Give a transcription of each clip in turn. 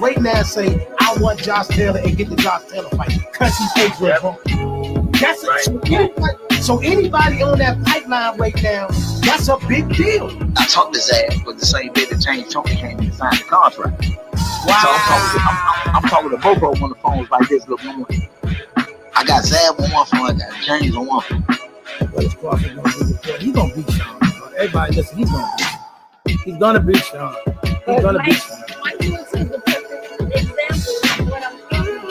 right now and say, I want Josh Taylor and get the Josh Taylor fight because he's favorite. That's it. So anybody on that pipeline right now, that's a big deal. I talked his ass, but the same day that James Tony came in and signed the contract. Wow. So I'm talking to both of them on the phones like this. Look, I got Zab on one phone, I got James on one phone. What is Crawford gonna do? He's gonna beat Sean. Everybody listen, he's gonna beat Sean. He's gonna beat Sean. He's gonna beat Sean. Mike Lewis is the perfect example of what I'm talking about.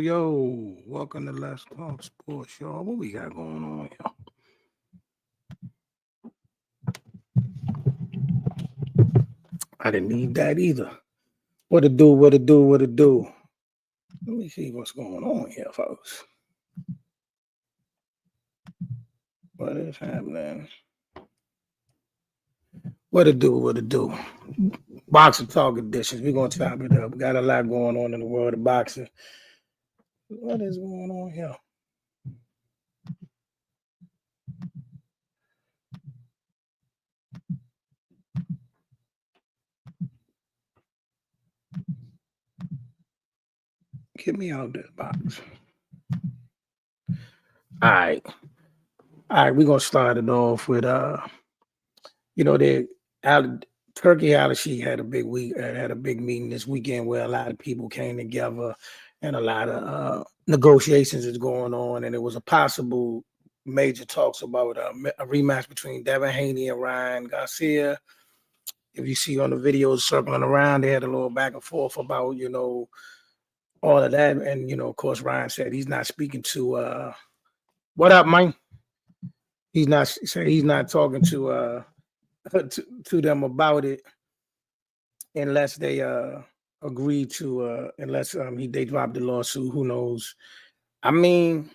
Yo. Welcome to Let's Talk Sports, y'all. What we got going on here? I didn't need that either. What to do? Let me see what's going on here, folks. What is happening? What to do? Boxing Talk editions. We're going to chop it up. Got a lot going on in the world of boxing. What is going on here? Get me out of this box. All right, we're going to start it off with, Turkey Al-Sheikh had a big week, had a big meeting this weekend where a lot of people came together and a lot of negotiations is going on, and it was a possible major talks about a rematch between Devin Haney and Ryan Garcia. If you see on the videos circling around, they had a little back and forth about, all of that. And, of course, Ryan said he's not speaking to, what up, Mike? He's not talking to them about it unless they agree to unless they drop the lawsuit. Who knows? I mean,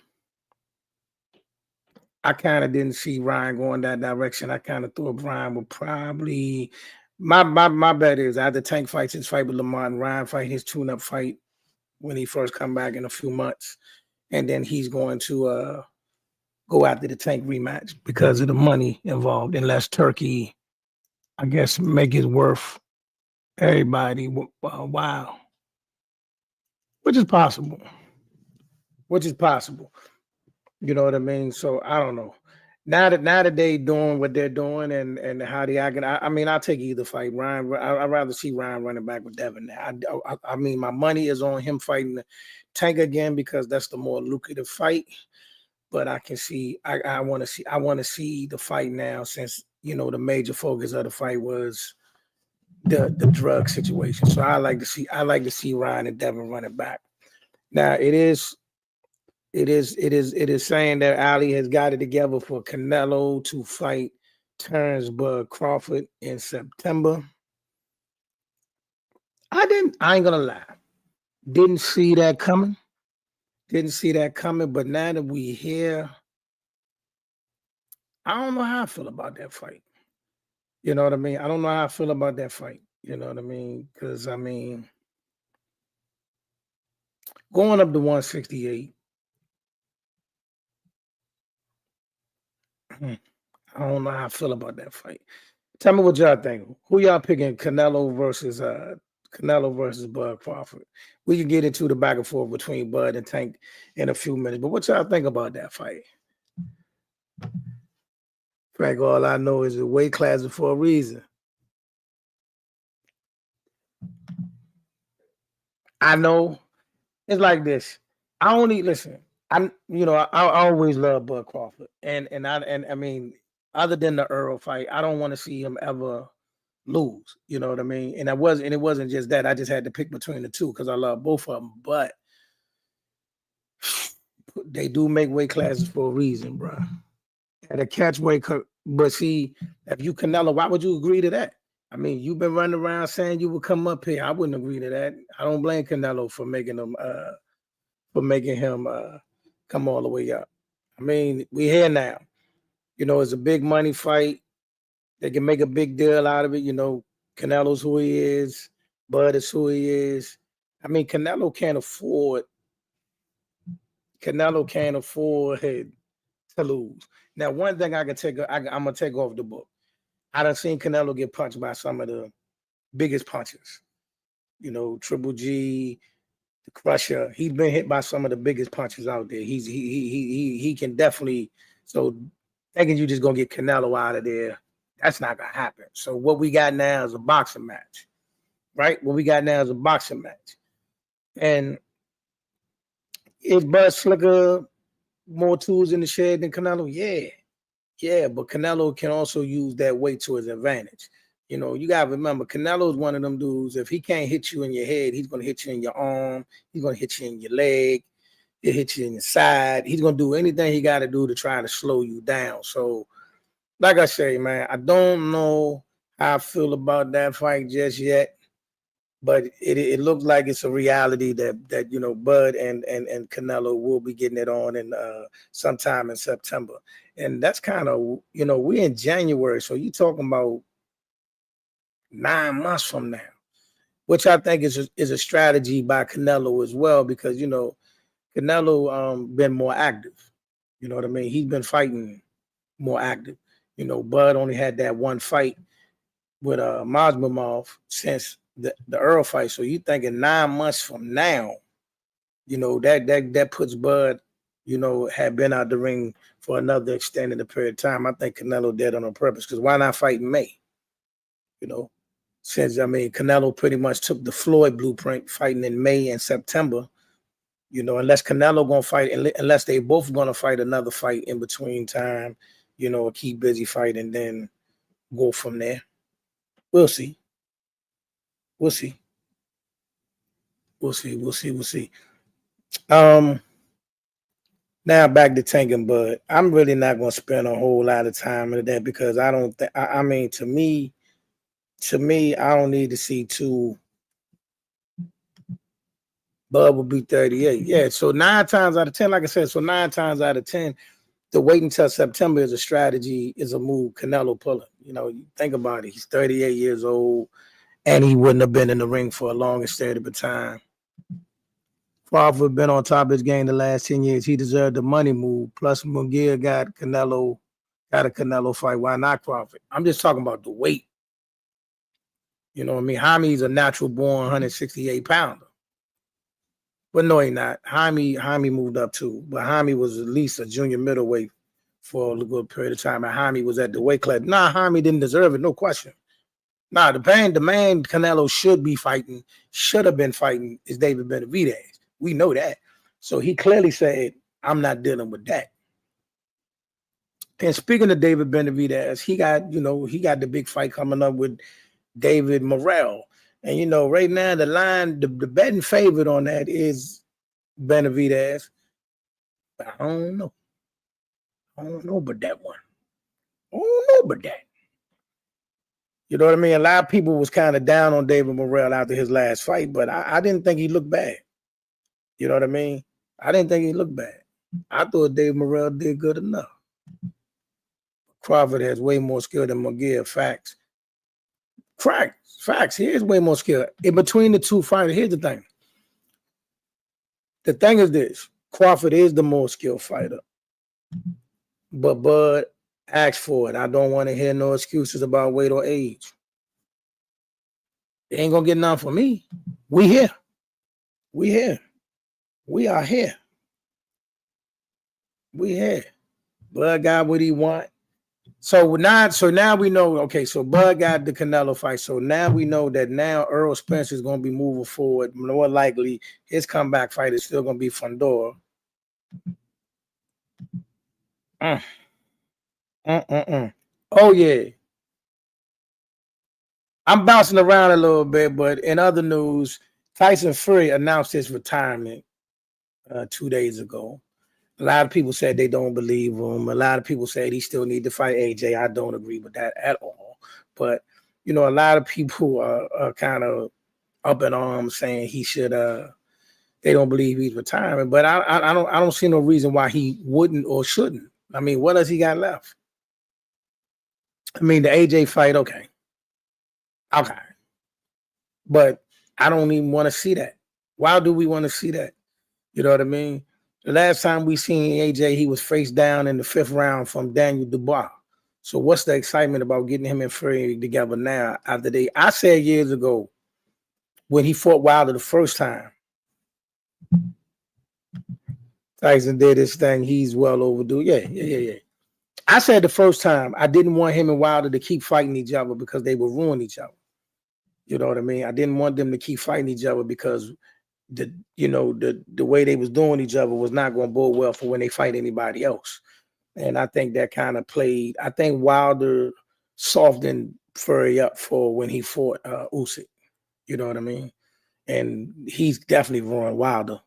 I kind of didn't see Ryan going that direction. I kind of thought Ryan would probably my bet is after Tank fights his fight with Lamont and Ryan fight his tune-up fight when he first come back in a few months, and then he's going to go after the Tank rematch because of the money involved, unless Turkey, I guess, make it worth everybody wow, which is possible. You know what I mean? So I don't know. Now that they doing what they're doing and how they acting, I mean, I'll take either fight. Ryan, I'd rather see Ryan running back with Devin. I mean, my money is on him fighting Tank again because that's the more lucrative fight. But I can see, I want to see the fight now since the major focus of the fight was the drug situation. So I like to see Ryan and Devin running back. Now it is saying that Ali has got it together for Canelo to fight Bud Crawford in September. I ain't gonna lie. Didn't see that coming. But now that we hear, I don't know how I feel about that fight. You know what I mean? I don't know how I feel about that fight. You know what I mean? Because, I mean, going up to 168, I don't know how I feel about that fight. Tell me what y'all think. Who y'all picking? Canelo versus Bud Crawford. We can get into the back and forth between Bud and Tank in a few minutes. But what y'all think about that fight? Frank, all I know is the weight class is for a reason. I know it's like this. I always love Bud Crawford, and I mean, other than the Earl fight, I don't want to see him ever lose. You know what I mean? And it wasn't just that. I just had to pick between the two because I love both of them. But they do make weight classes for a reason, bro. At a catch weight But see, if you Canelo, why would you agree to that? I mean, you've been running around saying you would come up here. I wouldn't agree to that. I don't blame Canelo for making him come all the way up. I mean, we're here now. You know, it's a big money fight. They can make a big deal out of it. You know, Canelo's who he is. Bud is who he is. I mean, Canelo can't afford to lose. Now, one thing I'm gonna take off the book. I done seen Canelo get punched by some of the biggest punches. You know, Triple G, the Crusher. He's been hit by some of the biggest punches out there. He can definitely. So thinking you just gonna get Canelo out of there, that's not gonna happen. So what we got now is a boxing match, right? What we got now is a boxing match, and is Bud Slicker more tools in the shed than Canelo? Yeah, but Canelo can also use that weight to his advantage. You know, you gotta remember, Canelo is one of them dudes. If he can't hit you in your head, he's gonna hit you in your arm. He's gonna hit you in your leg. He'll hit you in your side. He's gonna do anything he got to do to try to slow you down. So, like I say, man, I don't know how I feel about that fight just yet. But it looks like it's a reality that you know Bud and Canelo will be getting it on in sometime in September, and that's kind of, you know, we're in January, so you're talking about 9 months from now, which I think is a strategy by Canelo as well, because you know Canelo been more active. You know what I mean? He's been fighting more active. You know, Bud only had that one fight with Mazmumov since the Earl fight. So you thinking 9 months from now, you know, that puts Bud, you know, had been out the ring for another extended period of time. I think Canelo did on purpose, because why not fight in May? You know, since I mean Canelo pretty much took the Floyd blueprint, fighting in May and September. You know, unless Canelo gonna fight, unless they both gonna fight another fight in between time, you know, a key busy fight, and then go from there. We'll see. We'll see. We'll see. We'll see. We'll see. Now back to Tank and Bud. I'm really not going to spend a whole lot of time into that, because I don't think. I mean, to me, I don't need to see two. Bud will be 38. Yeah. So 9 times out of 10, like I said, so 9 times out of 10, the wait until September is a strategy, is a move Canelo pulling. You know, you think about it. He's 38 years old, and he wouldn't have been in the ring for a long extended time. Crawford been on top of his game the last 10 years. He deserved the money move. Plus, Munguia got a Canelo fight. Why not Crawford? I'm just talking about the weight. You know what I mean? Jaime's a natural born 168 pounder. But no, he not. Jaime moved up too. But Jaime was at least a junior middleweight for a good period of time. And Jaime was at the weight class. Nah, Jaime didn't deserve it, no question. Nah, the man Canelo should have been fighting is David Benavidez. We know that. So he clearly said, I'm not dealing with that. And speaking of David Benavidez, he got the big fight coming up with David Morrell. And, you know, right now the betting favorite on that is Benavidez. But I don't know. I don't know about that one. I don't know about that. You know what I mean? A lot of people was kind of down on David Morrell after his last fight, but I didn't think he looked bad. You know what I mean? I didn't think he looked bad. I thought David Morrell did good enough. Crawford has way more skill than Munguia. Facts. He has way more skill. In between the two fighters, here's the thing. The thing is this. Crawford is the more skilled fighter. But Bud asked for it. I don't want to hear no excuses about weight or age. They ain't going to get none from me. We here. We are here. We here. Bud got what he want. So now we know, okay, so Bud got the Canelo fight. So now we know that now Earl Spence is going to be moving forward. More likely, his comeback fight is still going to be Fundora. Oh, yeah. I'm bouncing around a little bit, but in other news, Tyson Fury announced his retirement 2 days ago. A lot of people said they don't believe him. A lot of people said he still need to fight AJ. I don't agree with that at all. But a lot of people are kind of up in arms saying he should. They don't believe he's retiring. But I don't see no reason why he wouldn't or shouldn't. I mean, what does he got left? I mean, the AJ fight, okay, but I don't even want to see that. Why do we want to see that? You know what I mean? The last time we seen AJ, he was face down in the 5th round from Daniel Dubois. So what's the excitement about getting him and Fury together now? I said years ago when he fought Wilder the first time, Tyson did his thing. He's well overdue. Yeah. I said the first time I didn't want him and Wilder to keep fighting each other because they would ruin each other. You know what I mean? I didn't want them to keep fighting each other because the way they was doing each other was not going to bode well for when they fight anybody else. And I think that kind of played. I think Wilder softened Fury up for when he fought Usyk. You know what I mean? And he's definitely ruined Wilder.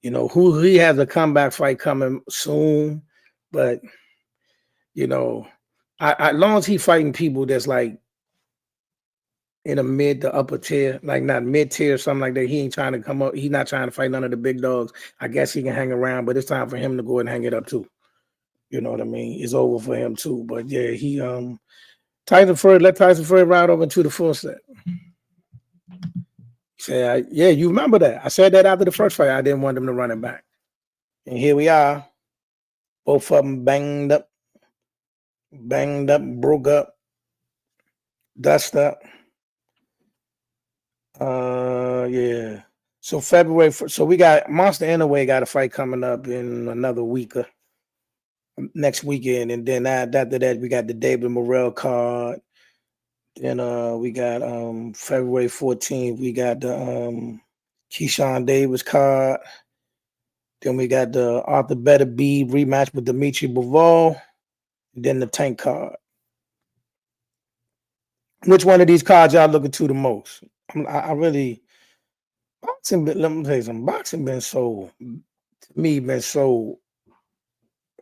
Who he has a comeback fight coming soon, but as long as he's fighting people that's like in a mid to upper tier, like not mid tier, something like that. He ain't trying to come up. He's not trying to fight none of the big dogs. I guess he can hang around, but it's time for him to go and hang it up too. You know what I mean? It's over for him too. But yeah, he let Tyson Fury ride over into the full set. Say, yeah, you remember that. I said that after the first fight. I didn't want them to run it back. And here we are. Both of them banged up, broke up, dust up. Yeah. So February. So we got Monster Inoue got a fight coming up in another week, next weekend, and then after that we got the David Morrell card. Then we got February 14th. We got the Keyshawn Davis card. Then we got the Arthur Beterbiev rematch with Dimitri Bivol. And then the Tank card. Which one of these cards y'all looking to the most? I really boxing. Let me tell you something. Boxing been so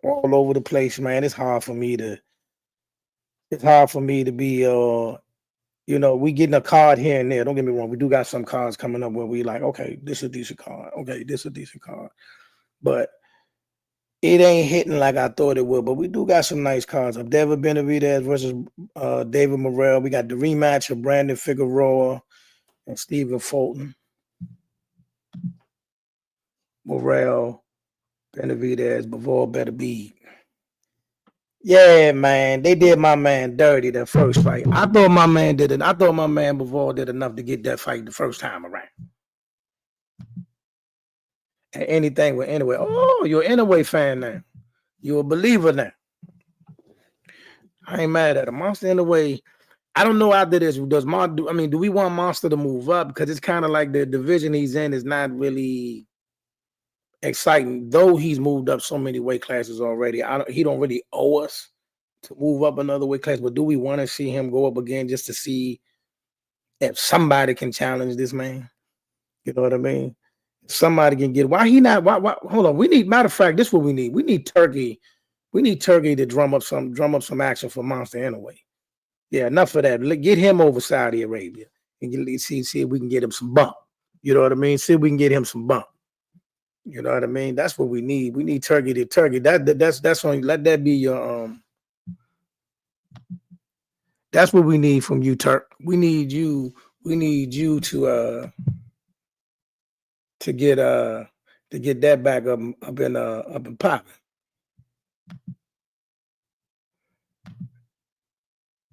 all over the place, man. It's hard for me to be. We getting a card here and there. Don't get me wrong. We do got some cards coming up where we like, okay, this is a decent card. Okay, this is a decent card, but it ain't hitting like I thought it would. But we do got some nice cards up. David Benavidez versus David Morrell. We got the rematch of Brandon Figueroa and Stephen Fulton. Morrell, Benavidez, Bivol Beterbiev. Yeah, man, they did my man dirty that first fight. I thought my man did it. I thought my man Bivol did enough to get that fight the first time around. And anything with Inoue. Oh, you're an Inoue fan now. You're a believer now. I ain't mad at him. Monster Inoue. I don't know after this. Do we want Monster to move up? Because it's kind of like the division he's in is not really exciting, though he's moved up so many weight classes already. He don't really owe us to move up another weight class, but do we want to see him go up again just to see if somebody can challenge this man? You know what I mean? If somebody can get why he not why hold on. We need, matter of fact, this is what we need. We need Turkey. We need Turkey to drum up some action for Monster Inoue. Yeah, enough of that. Get him over Saudi Arabia and see if we can get him some bump. You know what I mean? See if we can get him some bump. You know what I mean? That's what we need. We need Turkey to Turkey. That's only, let that be your that's what we need from you, Turk. We need you to get that back up and popping.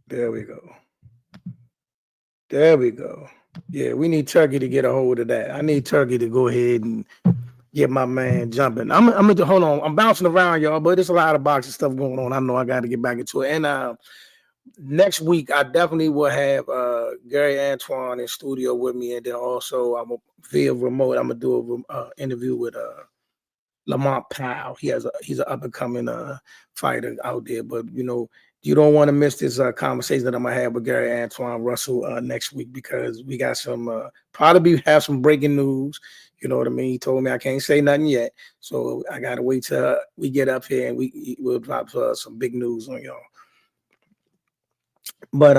There we go. Yeah, we need Turkey to get a hold of that. I need Turkey to go ahead and get my man jumping. I'm gonna hold on. I'm bouncing around, y'all, but there's a lot of boxing stuff going on. I know I got to get back into it. And next week, I definitely will have Gary Antoine in studio with me, and then also I'm via remote. I'm gonna do an interview with Lamont Powell. He's an up and coming fighter out there. But you don't want to miss this conversation that I'm gonna have with Gary Antoine Russell next week, because we got some probably have some breaking news. You know what I mean? He told me I can't say nothing yet, so I gotta wait till we get up here and we'll drop some big news on y'all. But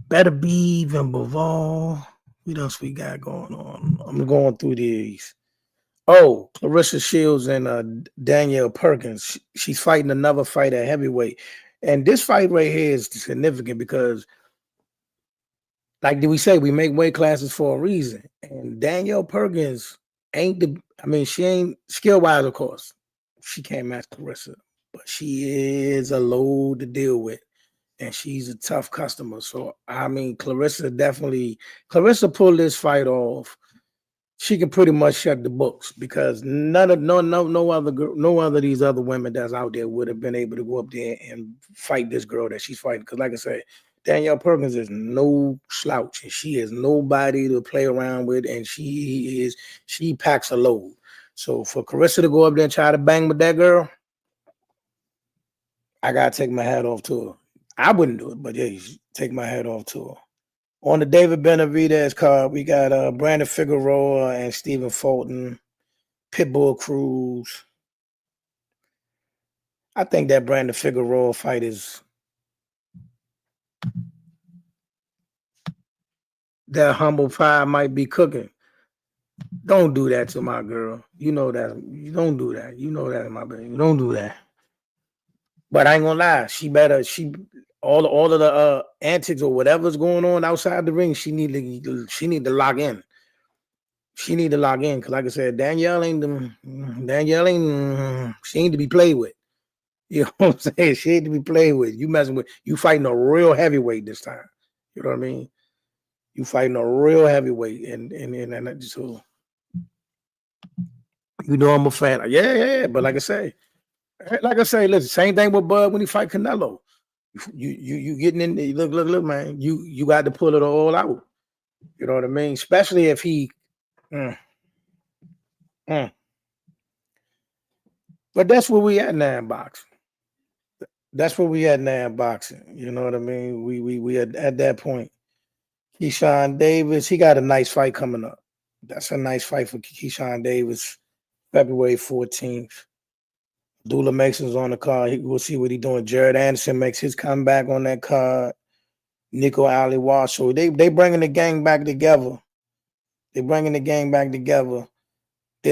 Better Beeve and Bivol. What else we got going on? I'm going through these. Oh, Clarissa Shields and Danielle Perkins. She's fighting another fight at heavyweight. And this fight right here is significant because, like did we say, we make weight classes for a reason. And Danielle Perkins she ain't skill-wise, of course. She can't match Clarissa, but she is a load to deal with. And she's a tough customer. So, Clarissa pulled this fight off. She can pretty much shut the books, because no other of these other women that's out there would have been able to go up there and fight this girl that she's fighting. Because like I said, Danielle Perkins is no slouch, and she is nobody to play around with, and she packs a load. So for Clarissa to go up there and try to bang with that girl, I gotta take my hat off to her. I wouldn't do it, but yeah, take my hat off to her. On the David Benavidez card, we got Brandon Figueroa and Stephen Fulton, Pitbull Cruz. I think that Brandon Figueroa fight is that humble pie might be cooking. Don't do that to my girl. You know that. You don't do that. You know that, my baby. You don't do that. But I ain't gonna lie. All of the antics or whatever's going on outside the ring, she need to lock in. She need to lock in, because like I said, Danielle ain't she ain't to be played with. You know what I'm saying? She ain't to be played with. You fighting a real heavyweight this time. You know what I mean? You fighting a real heavyweight, and so you know I'm a fan. Yeah. But like I say, listen, same thing with Bud when he fight Canelo. You getting in there, look, man. You got to pull it all out. You know what I mean? Especially if he. But that's where we at now in boxing. That's where we at now in boxing. You know what I mean? We at that point. Keyshawn Davis, he got a nice fight coming up. That's a nice fight for Keyshawn Davis, February 14th. Dula Mason's on the card. We'll see what he's doing. Jared Anderson makes his comeback on that card. Nico Ali So they bringing the gang back together. Then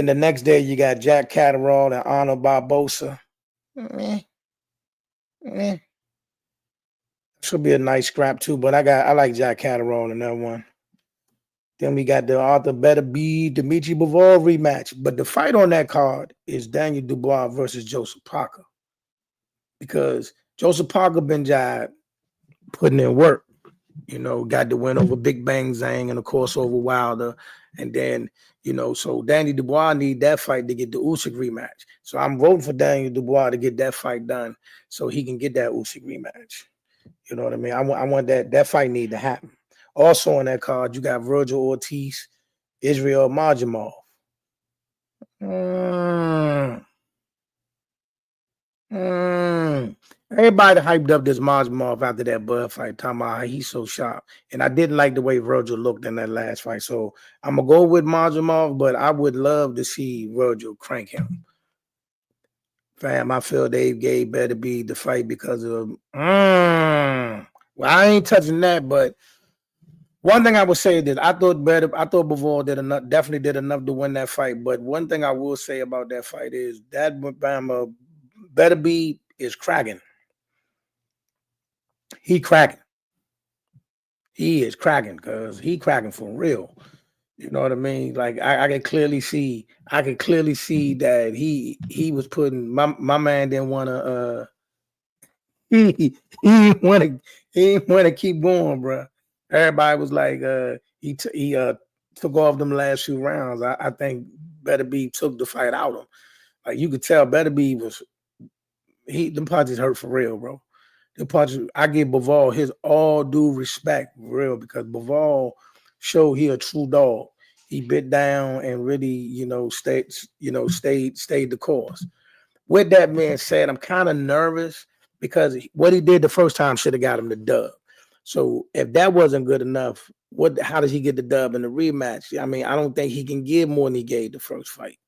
the next day you got Jack Catterall and Arnold Barbosa. Should be a nice scrap too, but I like Jack Catterall in that one. Then we got the Arthur Better Be Dimitri Bivol rematch. But the fight on that card is Daniel Dubois versus Joseph Parker. Because Joseph Parker been putting in work. You know, got the win over Big Bang Zhang and of course over Wilder. And then, so Daniel Dubois need that fight to get the Usyk rematch. So I'm voting for Daniel Dubois to get that fight done so he can get that Usyk rematch. You know what I mean? I want that fight need to happen. Also on that card, you got Virgil Ortiz, Israel Majimov. Everybody hyped up this Majimov after that Bud fight, talking about how he's so sharp. And I didn't like the way Virgil looked in that last fight. So I'm going to go with Majimov, but I would love to see Virgil crank him. Fam, I feel Dave Gay better be the fight because of well, I ain't touching that, but one thing I would say is that I thought Bivol definitely did enough to win that fight. But one thing I will say about that fight is that Bama Better Be is cracking. He cracking. He is cracking because he cracking for real. You know what I mean? Like I could clearly see that he was putting my man didn't want to he didn't want to keep going, bro. Everybody was like he took off them last few rounds. I think Better Be took the fight out of him. Like you could tell Better Be them punches hurt for real, bro. The punches, I give Bivol his all due respect, for real, because Bivol showed he a true dog. He bit down and really, stayed the course. With that being said, I'm kind of nervous because what he did the first time should have got him the dub. So if that wasn't good enough, how does he get the dub in the rematch? I mean, I don't think he can give more than he gave the first fight.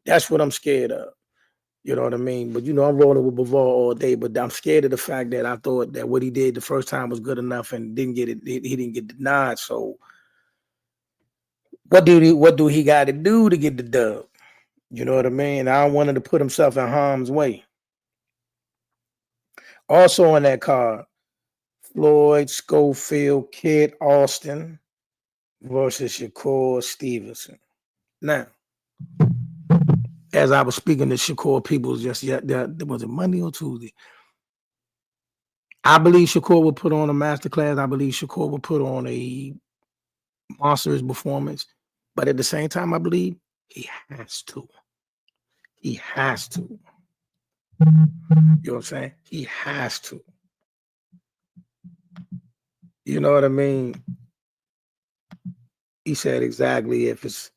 That's what I'm scared of. You know what I mean? But, I'm rolling with Bivol all day, but I'm scared of the fact that I thought that what he did the first time was good enough and didn't get it. He didn't get denied. So what do he got to do to get the dub? You know what I mean? I don't want him to put himself in harm's way. Also on that card, Floyd Schofield, Kid Austin versus Shakur Stevenson. Now, as I was speaking to Shakur people was it Monday or Tuesday? I believe Shakur will put on a masterclass. I believe Shakur will put on a monstrous performance. But at the same time, I believe he has to. He has to. You know what I'm saying? He has to. You know what I mean? He said exactly if it's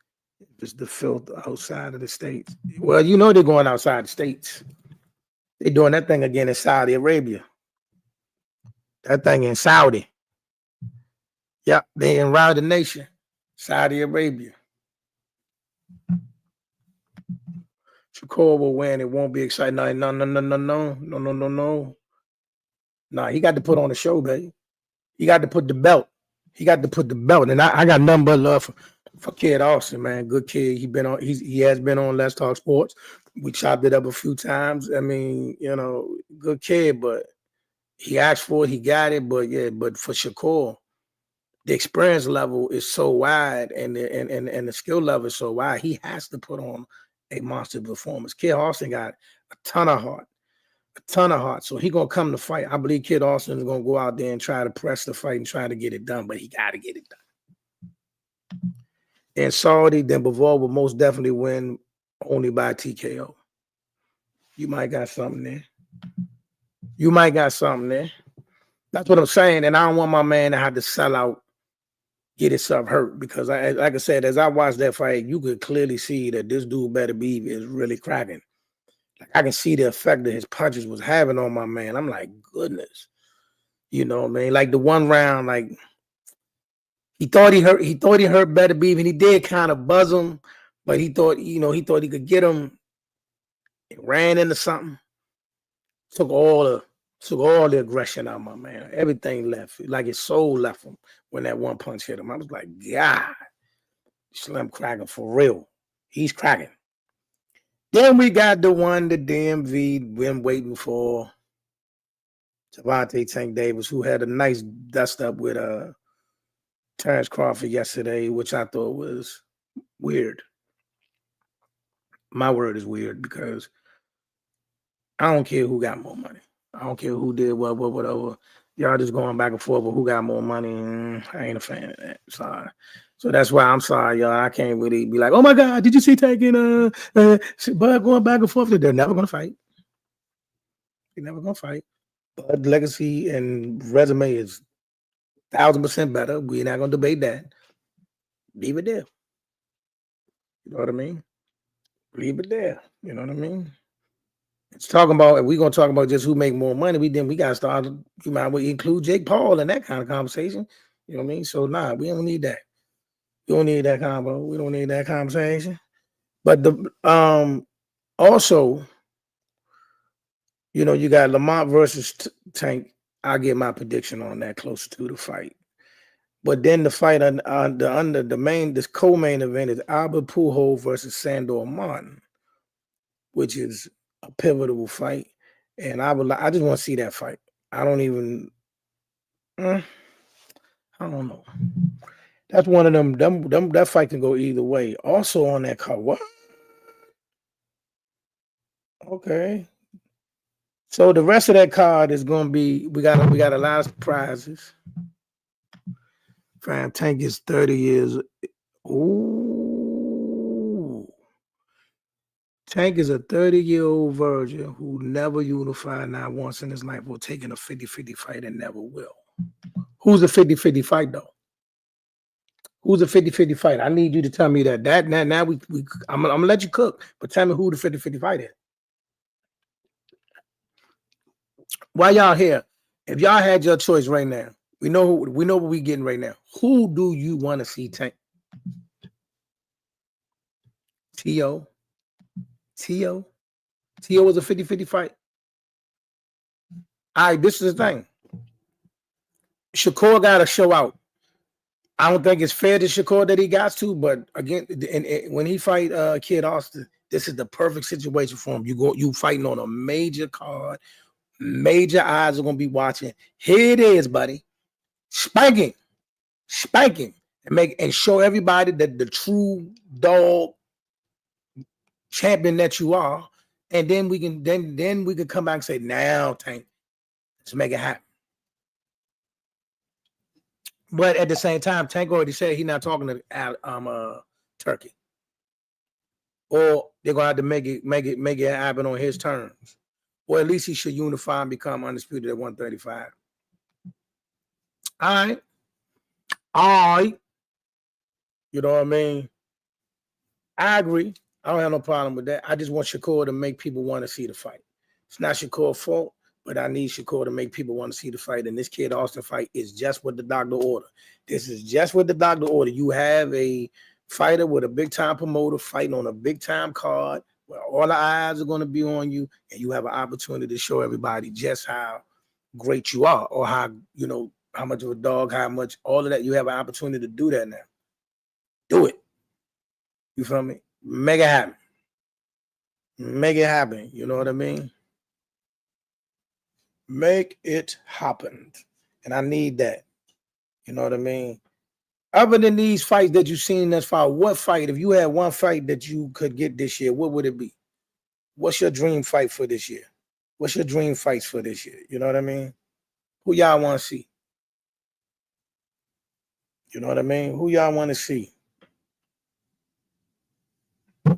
the filth outside of the states. Well, they're going outside the states. They're doing that thing again in Saudi Arabia. That thing in Saudi. Yep, they around the nation. Saudi Arabia. Shakur will win. It won't be exciting. No. Nah, he got to put on the show, baby. He got to put the belt. And I got nothing but love for Kid Austin, man. Good kid. He has been on Let's Talk Sports. We chopped it up a few times. I mean, good kid, but he asked for it, he got it. But for Shakur, the experience level is so wide and the skill level is so wide. He has to put on a monster performance. Kid Austin got a ton of heart. So he gonna come to fight. I believe Kid Austin is gonna go out there and try to press the fight and try to get it done, but he got to get it done. And Saudi, then Bivol will most definitely win only by TKO. You might got something there. That's what I'm saying. And I don't want my man to have to sell out, get himself hurt, because like I said, as I watched that fight, you could clearly see that this dude Better Beef is really cracking. Like I can see the effect that his punches was having on my man. I'm like, goodness. You know what I mean? Like the one round, like he thought he hurt Better Beef, and he did kind of buzz him, but he thought he could get him. It ran into something. Took all the aggression out of my man. Everything left. Like his soul left him when that one punch hit him. I was like, God, Slim cracking for real. He's cracking. Then we got the DMV been waiting for, Devin Tank Davis, who had a nice dust up with Terrence Crawford yesterday, which I thought was weird. My word is weird, because I don't care who got more money. I don't care who did what, whatever. Y'all just going back and forth with who got more money. I ain't a fan of that. Sorry. So that's why I'm sorry, y'all. I can't really be like, oh my God, did you see Tank and Bud going back and forth? They're never gonna fight. They're never gonna fight. Bud legacy and resume is 1,000% better. We're not gonna debate that. Leave it there. You know what I mean? Leave it there. You know what I mean? It's talking about, if we're gonna talk about just who make more money, we gotta start. You might well include Jake Paul in that kind of conversation. You know what I mean? So we don't need that. We don't need that combo. We don't need that conversation. But also, you got Lamont versus Tank. I'll get my prediction on that closer to the fight. But then the fight this co-main event is Albert Pujols versus Sandor Martin, which is a pivotal fight. And I just want to see that fight. I don't know. That's one of them. That fight can go either way. Also on that card, what? Okay. So the rest of that card is going to be. We got a lot of surprises. Fam, Tank is 30 years. Ooh. Tank is a 30-year-old virgin who never unified not once in his life, or taking a 50-50 fight and never will. Who's a 50-50 fight though? Who's a 50-50 fight? I need you to tell me that. Now I'm gonna let you cook, but tell me who the 50-50 fight is. While y'all here, if y'all had your choice right now, we know what we getting right now. Who do you want to see Tank? T.O. T.O. T.O. was a 50-50 fight. All right, this is the thing. Shakur got to show out. I don't think it's fair to Shakur that he got to, but again, when he fight Kid Austin, this is the perfect situation for him. You fighting on a major card, major eyes are gonna be watching. Here it is, buddy. Spanking, and show everybody that the true dog champion that you are, and then we can come back and say, now Tank, let's make it happen. But at the same time, Tank already said he's not talking to Turkey, or they're gonna have to make it happen on his terms, or at least he should unify and become undisputed at 135. All right, you know what I mean? I agree. I don't have no problem with that. I just want Shakur to make people want to see the fight. It's not Shakur's fault, but I need Shakur to make people want to see the fight. And this Kid Austin fight is just what the doctor ordered. This is just what the doctor ordered. You have a fighter with a big-time promoter fighting on a big-time card where all the eyes are going to be on you, and you have an opportunity to show everybody just how great you are, or how, you know, how much of a dog, how much, all of that. You have an opportunity to do that now. Do it. You feel me? Make it happen. Make it happen. You know what I mean? Make it happen. And I need that. You know what I mean? Other than these fights that you've seen thus far, what fight, if you had one fight that you could get this year, what would it be? What's your dream fight for this year? What's your dream fights for this year? You know what I mean? Who y'all want to see? You know what I mean? Who y'all want to see?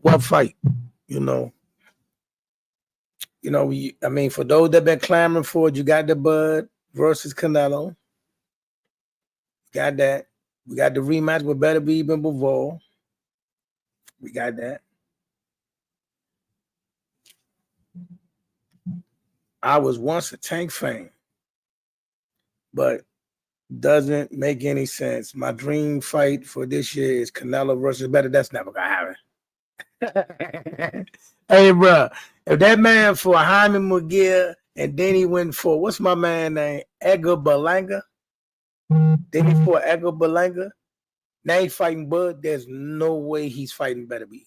What fight? You know, I mean, for those that been clamoring for it, you got the Bud versus Canelo. Got that. We got the rematch with Better Be Even Bivol. We got that. I was once a Tank fan, but doesn't make any sense. My dream fight for this year is Canelo versus Better. That's never gonna happen. Hey, bro, if that man for Jaime McGill and then he went for, what's my man name? Edgar Berlanga. Then he fought Edgar Berlanga. Now he's fighting Bud. There's no way he's fighting Better Be.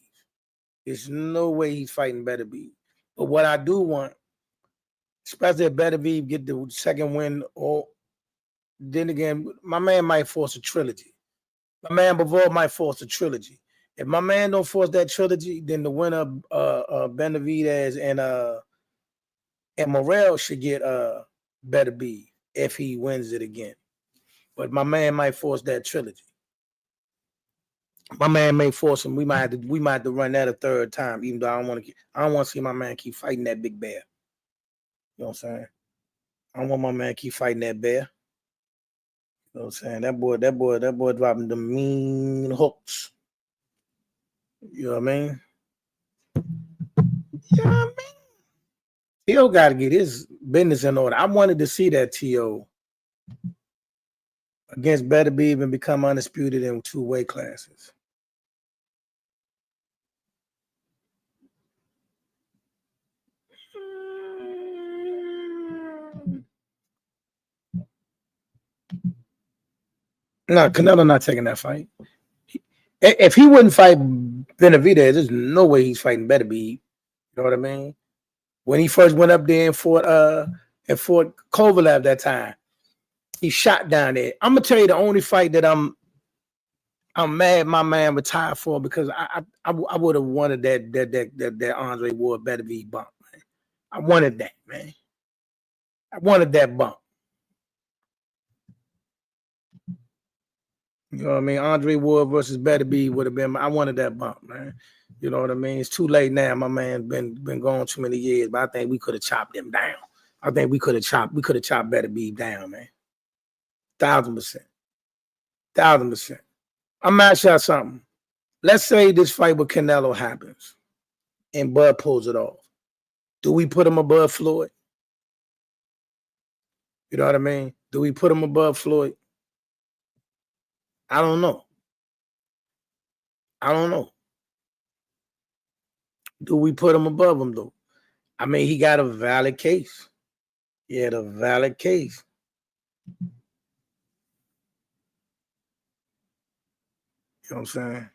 There's no way he's fighting Better Be. But what I do want, especially if Better Be get the second win, or then again, my man might force a trilogy. My man Bivol might force a trilogy. If my man don't force that trilogy, then the winner Benavidez and Morrell should get Better Be if he wins it again. But my man might force that trilogy. My man may force him. We might have to run that a third time, even though I don't want to see my man keep fighting that big bear. You know what I'm saying? I don't want my man keep fighting that bear. You know what I'm saying? That boy dropping the mean hooks. You know what I mean? You know what I mean? T.O. got to get his business in order. I wanted to see that T.O. against Better Be Even become undisputed in 2 weight classes. No, Canelo not taking that fight. If he wouldn't fight Benavidez, there's no way he's fighting Better Be. You know what I mean? When he first went up there and fought Kovalev that time, he shot down there. I'm gonna tell you the only fight that I'm mad my man retired for, because I would have wanted that Andre Ward Better Be bump, man. I wanted that, man. I wanted that bump. You know what I mean? Andre Ward versus Better Be would have been. I wanted that bump, man. You know what I mean? It's too late now. My man been gone too many years, but I think we could have chopped him down. I think we could have chopped Better Be down, man. 1,000%. 1,000%. I'm gonna ask y'all something. Let's say this fight with Canelo happens and Bud pulls it off. Do we put him above Floyd? You know what I mean? Do we put him above Floyd? I don't know. I don't know. Do we put him above him though? I mean, he got a valid case. He had a valid case. You know what I'm saying?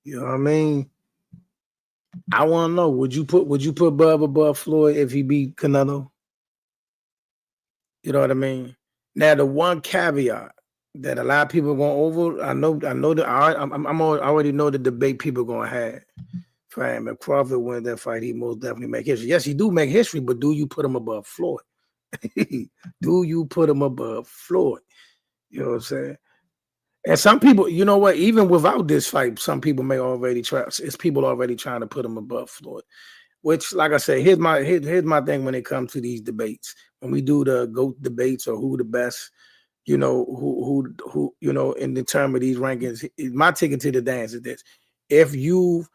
You know what I mean? I want to know, would you put Bub above Floyd if he beat Canelo? You know what I mean? Now the one caveat that a lot of people are going over, I know that I already know the debate people are going to have. For him, if Crawford wins that fight, he most definitely make history. Yes, he do make history, but do you put him above Floyd? Do you put him above Floyd? You know what I'm saying? And some people, you know what? Even without this fight, some people may already try. It's people already trying to put him above Floyd. Which, like I said, here's my thing when it comes to these debates. When we do the GOAT debates or who the best, you know, who you know, in the term of these rankings, my ticket to the dance is this: if you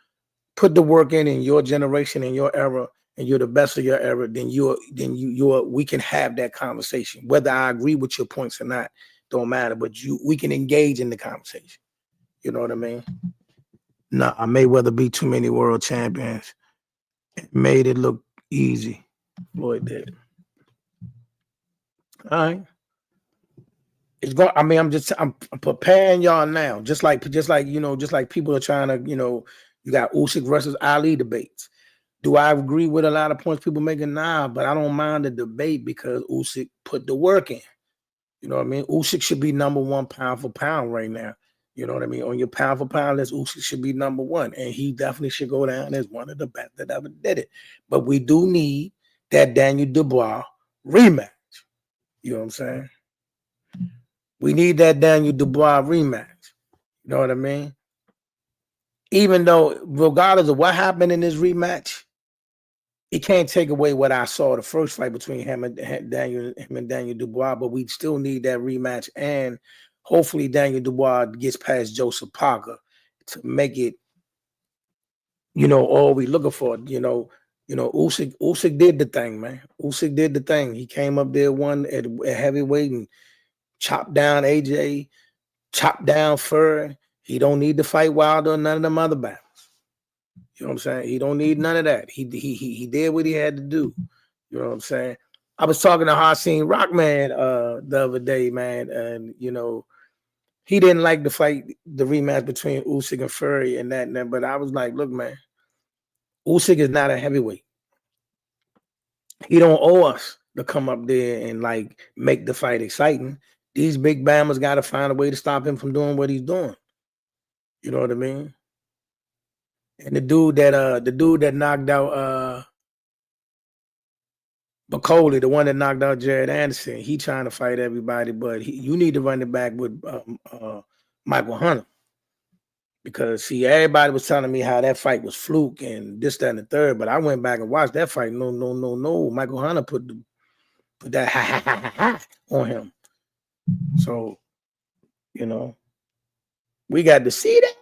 put the work in your generation, in your era, and you're the best of your era, then we can have that conversation. Whether I agree with your points or not, don't matter. But we can engage in the conversation. You know what I mean? Nah, Mayweather beat too many world champions. It made it look easy. Floyd did. All right. It's going. I mean, I'm preparing y'all now. Just like people are trying to, you got Usyk versus Ali debates. Do I agree with a lot of points people making? Nah, but I don't mind the debate because Usyk put the work in. You know what I mean? Usyk should be number one pound for pound right now. You know what I mean? On your pound for pound list, Usyk should be number one. And he definitely should go down as one of the best that ever did it. But we do need that Daniel Dubois rematch. You know what I'm saying? We need that Daniel Dubois rematch. You know what I mean? Even though, regardless of what happened in this rematch, it can't take away what I saw the first fight between him and Daniel Dubois, but we still need that rematch. And hopefully Daniel Dubois gets past Joseph Parker to make it, all we looking for. Usyk did the thing, man. Usyk did the thing. He came up there, won at heavyweight and chopped down AJ, chopped down Fury. He don't need to fight Wilder or none of them other battles. You know what I'm saying? He don't need none of that. He did what he had to do. You know what I'm saying? I was talking to Hasim Rockman the other day, man, and he didn't like the fight, the rematch between Usyk and Fury and that. But I was like, look, man, Usyk is not a heavyweight. He don't owe us to come up there and like make the fight exciting. These big bammers got to find a way to stop him from doing what he's doing. You know what I mean? And the dude that knocked out McCauley, the one that knocked out Jared Anderson, he trying to fight everybody, but you need to run it back with Michael Hunter. Because see, everybody was telling me how that fight was fluke and this, that, and the third, but I went back and watched that fight. No. Michael Hunter put that ha on him. So, we got to see that.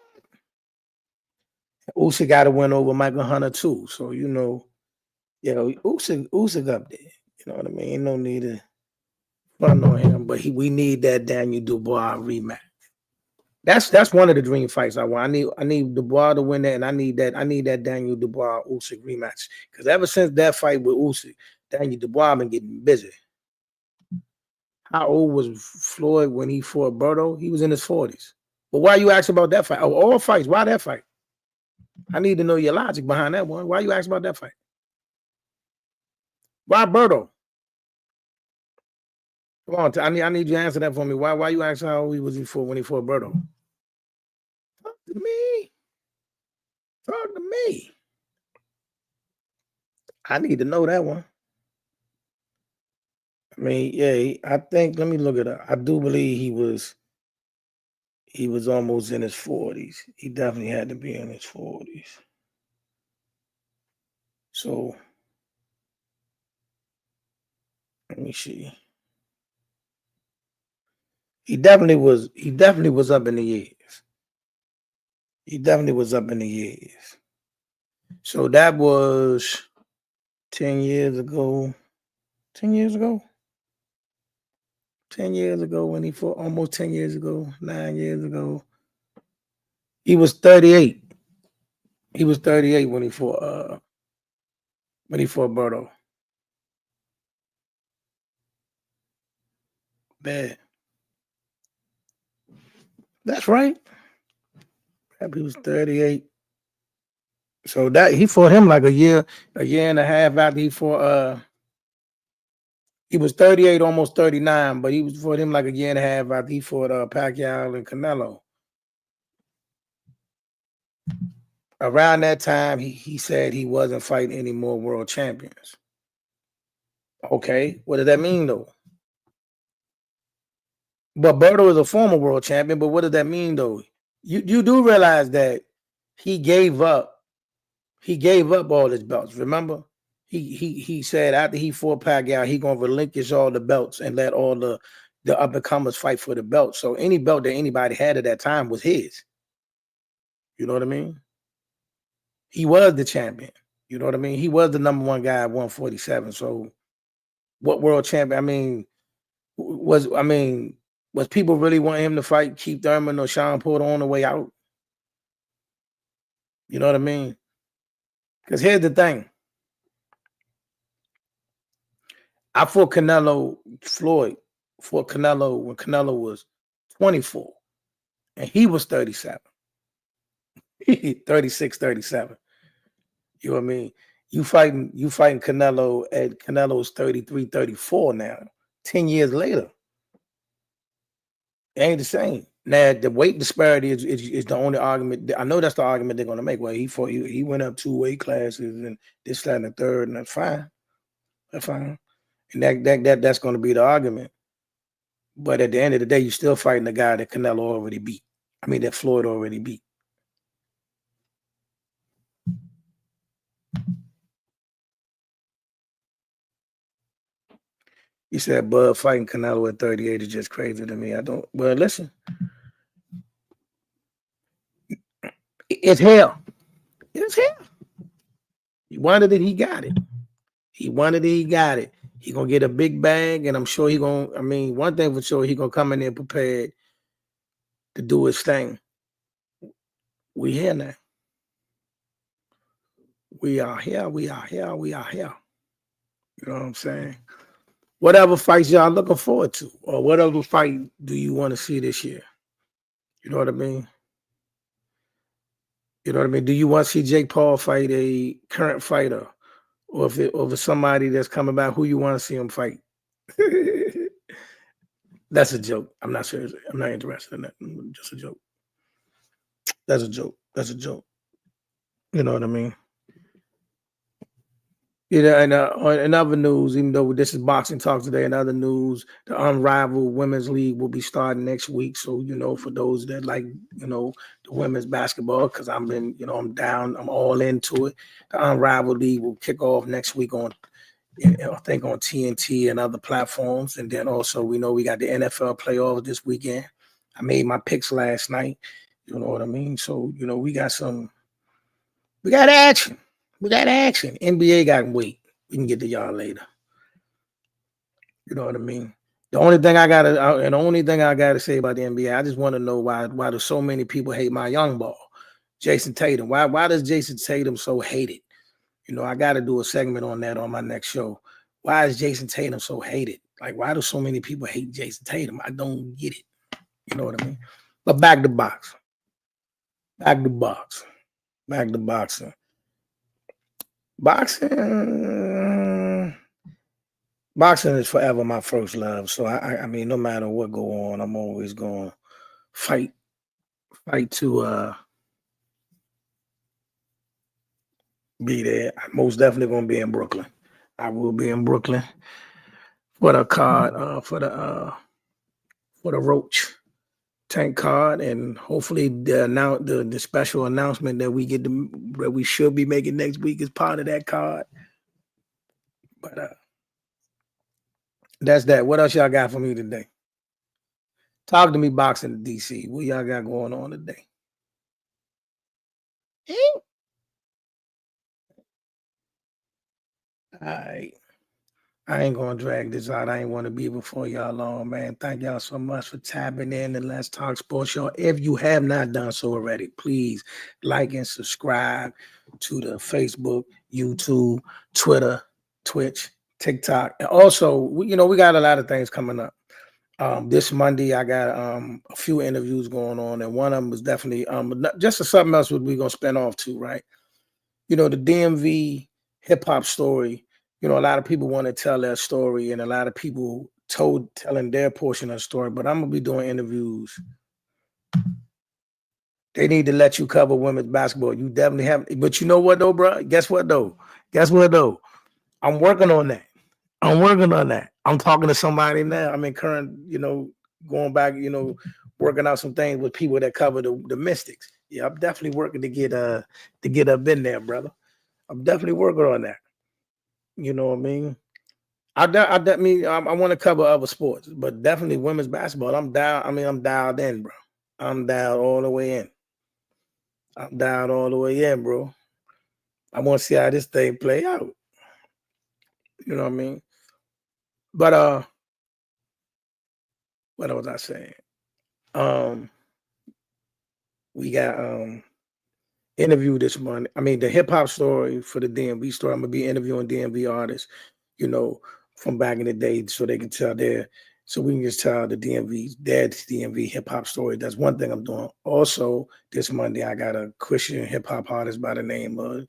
Usyk got to win over Michael Hunter too. So, Usyk up there. You know what I mean? Ain't no need to front on him, but we need that Daniel Dubois rematch. That's one of the dream fights I want. I need Dubois to win that, and I need that Daniel Dubois Usyk rematch. Because ever since that fight with Usyk, Daniel Dubois been getting busy. How old was Floyd when he fought Berto? He was in his 40s. But why you ask about that fight? Oh, all fights. Why that fight? I need to know your logic behind that one. Why you ask about that fight? Why Berto? Come on, I need you to answer that for me. Why you asking how old was he for when he fought Berto? Talk to me. Talk to me. I need to know that one. I mean, yeah, I think, let me look it up. I do believe he was almost in his 40s. He definitely had to be in his 40s. So let me see. He definitely was up in the years. He definitely was up in the years. So that was 10 years ago. 10 years ago. 10 years ago when he fought, almost 10 years ago, 9 years ago. He was 38. He was 38 when he fought Berto. Bad. That's right. He was 38. So that he fought him like a year and a half after he fought he was 38, almost 39, but he was fought him like a year and a half after he fought Pacquiao and Canelo. Around that time, he said he wasn't fighting any more world champions. Okay, what does that mean though? But Berto is a former world champion, but what does that mean though? You do realize that he gave up all his belts. Remember, he said after he fought Pacquiao, he gonna relinquish all the belts and let all the up and comers fight for the belt. So any belt that anybody had at that time was his. You know what I mean? He was the champion. You know what I mean? He was the number one guy at 147. So what world champion? Was people really wanting him to fight Keith Thurman or Sean Porter on the way out? You know what I mean? Because here's the thing. I fought Canelo Floyd for Canelo when Canelo was 24 and he was 37. 36, 37. You know what I mean? You fighting Canelo at Canelo's 33, 34 now, 10 years later. It ain't the same. Now the weight disparity is the only argument. I know that's the argument they're gonna make. Well, he went up 2 weight classes and this, that, and the third, and that's fine. That's fine. And that's gonna be the argument. But at the end of the day, you're still fighting the guy that Canelo already beat. That Floyd already beat. You said Bud fighting Canelo at 38 is just crazy to me. Well, listen. It's hell. It's hell. He wanted it, he got it. He wanted it, he got it. He gonna get a big bag, and I'm sure he gonna. One thing for sure, he gonna come in there prepared to do his thing. We here now. We are here. We are here. We are here. You know what I'm saying? Whatever fights y'all looking forward to, or whatever fight do you want to see this year? You know what I mean? You know what I mean? Do you want to see Jake Paul fight a current fighter, or if it's somebody that's coming back, who you want to see him fight? That's a joke. I'm not serious. I'm not interested in that. Just a joke. That's a joke. That's a joke. You know what I mean? And in other news, even though this is boxing talk today, in other news, the Unrivaled Women's League will be starting next week. So, for those that like, the women's basketball, because I'm all into it. The Unrivaled League will kick off next week I think on TNT and other platforms. And then also we got the NFL playoffs this weekend. I made my picks last night. You know what I mean? So, we got action. We got action. NBA got weight. We can get to y'all later. You know what I mean? The only thing I gotta say about the NBA, I just want to know why do so many people hate my young ball, Jason Tatum? Why does Jason Tatum so hated? I got to do a segment on that on my next show. Why is Jason Tatum so hated? Like, why do so many people hate Jason Tatum? I don't get it. You know what I mean? But back to boxing. Boxing is forever my first love. So I mean, no matter what go on, I'm always going to fight to be there. I'm most definitely going to be in Brooklyn. I will be in Brooklyn for the card for the Roach Tank card, and hopefully the special announcement that we should be making next week is part of that card. But that's that. What else y'all got for me today? Talk to me, boxing DC. What y'all got going on today? All right. I ain't gonna drag this out. I ain't want to be before y'all long, man. Thank y'all so much for tapping in and Let's Talk Sports, y'all. If you have not done so already, please like and subscribe to the Facebook, YouTube, Twitter, Twitch, TikTok, and also, we got a lot of things coming up. This Monday, I got a few interviews going on, and one of them was definitely just something else we're gonna spin off to, right? The DMV hip hop story. A lot of people want to tell their story, and a lot of people telling their portion of the story. But I'm gonna be doing interviews. They need to let you cover women's basketball. You definitely have, but you know what though, bro? Guess what though? I'm working on that. I'm talking to somebody now. I'm in current, going back, working out some things with people that cover the Mystics. Yeah, I'm definitely working to get up in there, brother. I'm definitely working on that. You know what I mean? I want to cover other sports, but definitely women's basketball. I'm down. I'm dialed in, bro. I'm dialed all the way in. Bro. I want to see how this thing play out. You know what I mean? But what was I saying? We got interview this month. I mean, the hip hop story for the DMV story. I'm gonna be interviewing DMV artists, from back in the day, so they can tell so we can just tell the DMV hip hop story. That's one thing I'm doing. Also, this Monday I got a Christian hip hop artist by the name of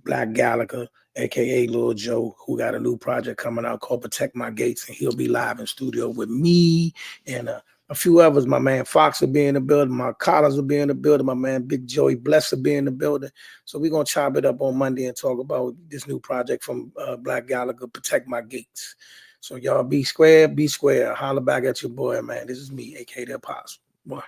Black Gallagher, aka Lil Joe, who got a new project coming out called Protect My Gates, and he'll be live in studio with me and a few others. My man Fox will be in the building. My Collins will be in the building. My man Big Joey Bless will be in the building. So we're going to chop it up on Monday and talk about this new project from Black Gallagher, Protect My Gates. So y'all be square. Holler back at your boy, man. This is me, a.k.a. the Apostle. Boy.